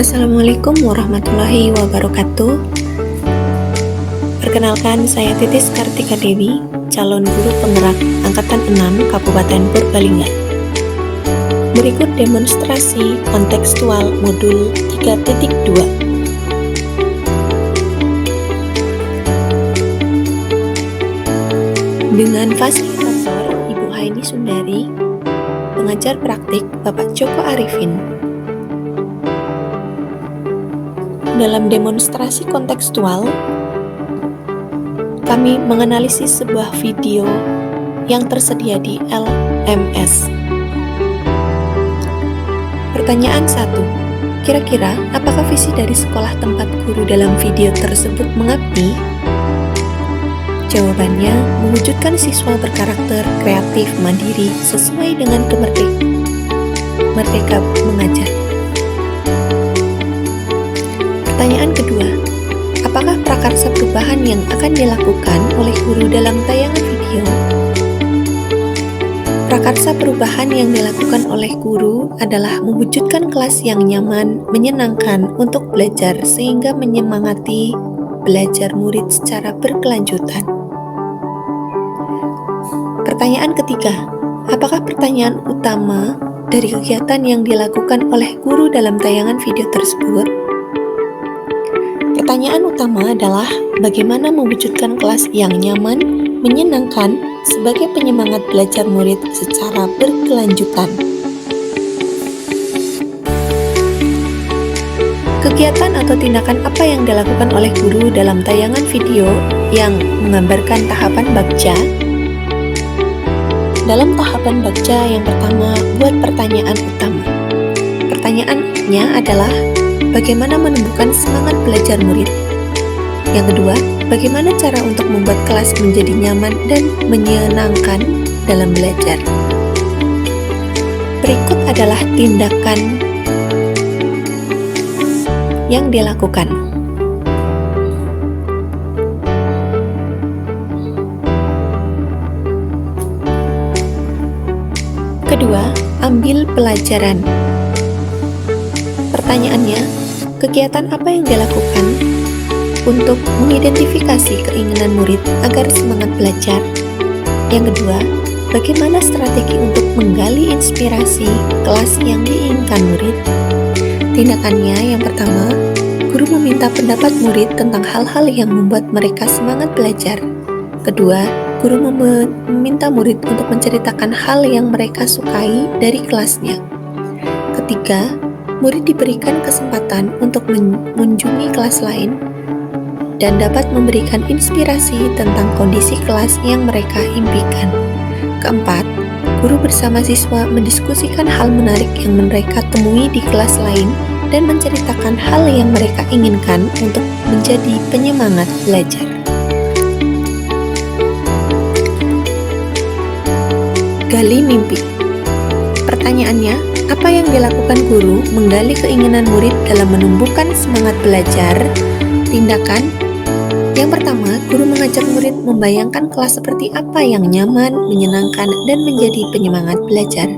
Assalamualaikum warahmatullahi wabarakatuh. Perkenalkan, saya Titis Kartika Dewi, calon guru penggerak Angkatan 6 Kabupaten Purbalingga. Berikut demonstrasi kontekstual modul 3.2. Dengan fasilitator Ibu Haini Sundari, pengajar praktik Bapak Joko Arifin. Dalam demonstrasi kontekstual, kami menganalisis sebuah video yang tersedia di LMS. Pertanyaan 1. Kira-kira apakah visi dari sekolah tempat guru dalam video tersebut mengabdi? Jawabannya, mewujudkan siswa berkarakter kreatif mandiri sesuai dengan merdeka mengajar. Pertanyaan kedua, apakah prakarsa perubahan yang akan dilakukan oleh guru dalam tayangan video? Prakarsa perubahan yang dilakukan oleh guru adalah mewujudkan kelas yang nyaman, menyenangkan untuk belajar sehingga menyemangati belajar murid secara berkelanjutan. Pertanyaan ketiga, apakah pertanyaan utama dari kegiatan yang dilakukan oleh guru dalam tayangan video tersebut? Pertanyaan utama adalah bagaimana mewujudkan kelas yang nyaman, menyenangkan sebagai penyemangat belajar murid secara berkelanjutan. Kegiatan atau tindakan apa yang dilakukan oleh guru dalam tayangan video yang menggambarkan tahapan bakja? Dalam tahapan bakja yang pertama, buat pertanyaan utama. Pertanyaannya adalah bagaimana menumbuhkan semangat belajar murid? Yang kedua, bagaimana cara untuk membuat kelas menjadi nyaman dan menyenangkan dalam belajar? Berikut adalah tindakan yang dilakukan. Kedua, ambil pelajaran. Pertanyaannya, kegiatan apa yang dilakukan untuk mengidentifikasi keinginan murid agar semangat belajar? Yang kedua, bagaimana strategi untuk menggali inspirasi kelas yang diinginkan murid? Tindakannya yang pertama, guru meminta pendapat murid tentang hal-hal yang membuat mereka semangat belajar. Kedua, guru meminta murid untuk menceritakan hal yang mereka sukai dari kelasnya. Ketiga, murid diberikan kesempatan untuk mengunjungi kelas lain dan dapat memberikan inspirasi tentang kondisi kelas yang mereka impikan. Keempat, guru bersama siswa mendiskusikan hal menarik yang mereka temui di kelas lain dan menceritakan hal yang mereka inginkan untuk menjadi penyemangat belajar. Gali mimpi. Pertanyaannya, apa yang dilakukan guru menggali keinginan murid dalam menumbuhkan semangat belajar? Tindakan yang pertama, guru mengajak murid membayangkan kelas seperti apa yang nyaman, menyenangkan, dan menjadi penyemangat belajar.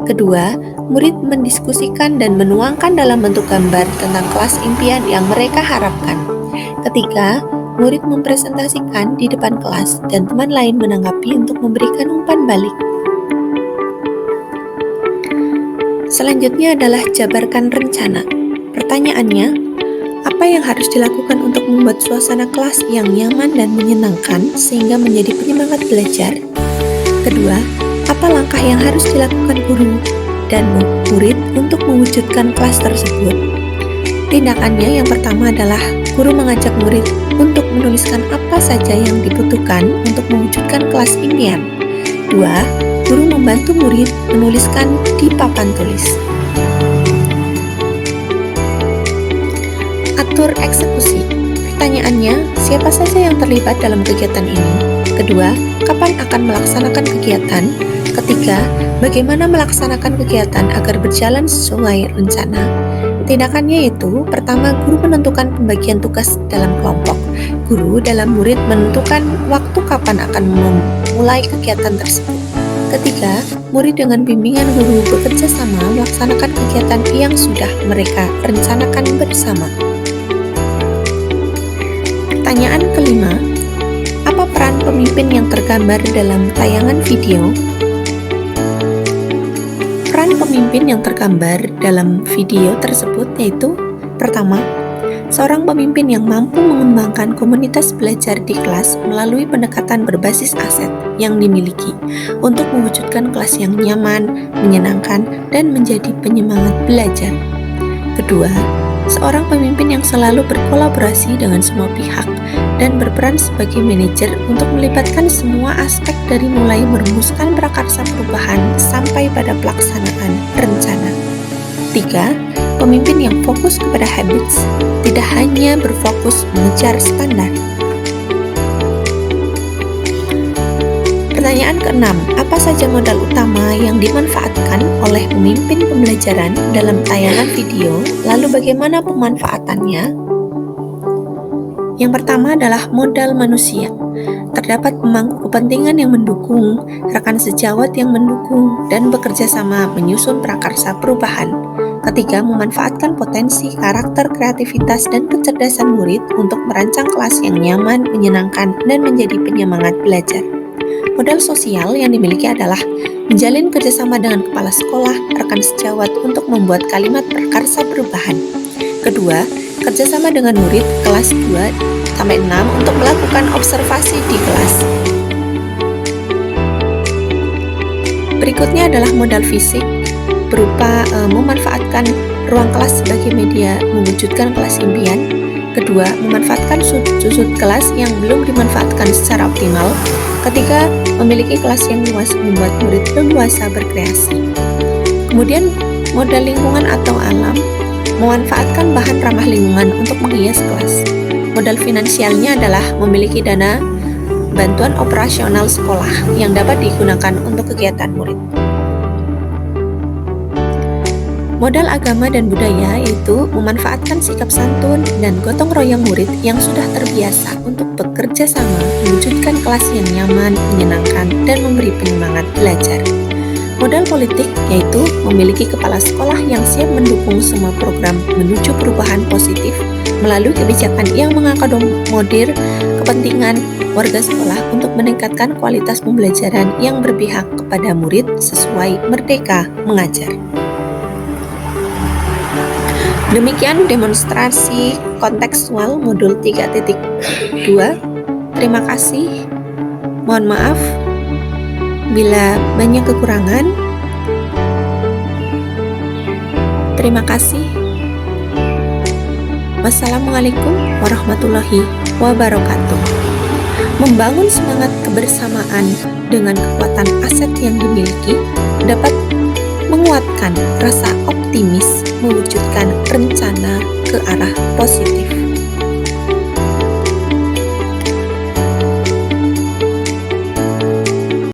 Kedua, murid mendiskusikan dan menuangkan dalam bentuk gambar tentang kelas impian yang mereka harapkan. Ketiga, murid mempresentasikan di depan kelas dan teman lain menanggapi untuk memberikan umpan balik. Selanjutnya adalah jabarkan rencana. Pertanyaannya, apa yang harus dilakukan untuk membuat suasana kelas yang nyaman dan menyenangkan sehingga menjadi penyemangat belajar? Kedua, apa langkah yang harus dilakukan guru dan murid untuk mewujudkan kelas tersebut? Tindakannya yang pertama adalah guru mengajak murid untuk menuliskan apa saja yang dibutuhkan untuk mewujudkan kelas impian. Dua, guru membantu murid menuliskan di papan tulis. Atur eksekusi. Pertanyaannya, siapa saja yang terlibat dalam kegiatan ini? Kedua, kapan akan melaksanakan kegiatan? Ketiga, bagaimana melaksanakan kegiatan agar berjalan sesuai rencana? Tindakannya yaitu, pertama, guru menentukan pembagian tugas dalam kelompok. Guru dalam murid menentukan waktu kapan akan memulai kegiatan tersebut. Ketiga, murid dengan bimbingan guru bekerja sama melaksanakan kegiatan yang sudah mereka rencanakan bersama. Pertanyaan kelima, apa peran pemimpin yang tergambar dalam tayangan video? Peran pemimpin yang tergambar dalam video tersebut yaitu: pertama, seorang pemimpin yang mampu mengembangkan komunitas belajar di kelas melalui pendekatan berbasis aset yang dimiliki untuk mewujudkan kelas yang nyaman, menyenangkan, dan menjadi penyemangat belajar. Kedua, seorang pemimpin yang selalu berkolaborasi dengan semua pihak dan berperan sebagai manajer untuk melibatkan semua aspek dari mulai merumuskan prakarsa perubahan sampai pada pelaksanaan rencana. Tiga, pemimpin yang fokus kepada habits, tidak hanya berfokus mengejar standar. Pertanyaan keenam, apa saja modal utama yang dimanfaatkan oleh pemimpin pembelajaran dalam tayangan video, lalu bagaimana pemanfaatannya? Yang pertama adalah modal manusia. Terdapat pemangku kepentingan yang mendukung, rekan sejawat yang mendukung, dan bekerja sama menyusun prakarsa perubahan. Ketiga, memanfaatkan potensi, karakter, kreativitas, dan kecerdasan murid untuk merancang kelas yang nyaman, menyenangkan, dan menjadi penyemangat belajar. Modal sosial yang dimiliki adalah menjalin kerjasama dengan kepala sekolah, rekan sejawat untuk membuat kalimat prakarsa perubahan. Kedua, kerjasama dengan murid kelas 2-6 untuk melakukan observasi di kelas. Berikutnya adalah modal fisik, berupa memanfaatkan ruang kelas sebagai media mewujudkan kelas impian. Kedua, memanfaatkan sudut kelas yang belum dimanfaatkan secara optimal. Ketiga, memiliki kelas yang luas membuat murid leluasa berkreasi. Kemudian, modal lingkungan atau alam, memanfaatkan bahan ramah lingkungan untuk menghias kelas. Modal finansialnya adalah memiliki dana bantuan operasional sekolah yang dapat digunakan untuk kegiatan murid. Modal agama dan budaya yaitu memanfaatkan sikap santun dan gotong royong murid yang sudah terbiasa untuk bekerja sama, mewujudkan kelas yang nyaman, menyenangkan, dan memberi penyemangat belajar. Modal politik yaitu memiliki kepala sekolah yang siap mendukung semua program menuju perubahan positif melalui kebijakan yang mengakomodir kepentingan warga sekolah untuk meningkatkan kualitas pembelajaran yang berpihak kepada murid sesuai Merdeka Mengajar. Demikian demonstrasi kontekstual modul 3.2. Terima kasih. Mohon maaf bila banyak kekurangan. Terima kasih. Wassalamualaikum warahmatullahi wabarakatuh. Membangun semangat kebersamaan dengan kekuatan aset yang dimiliki dapat menguatkan rasa optimis mewujudkan rencana ke arah positif.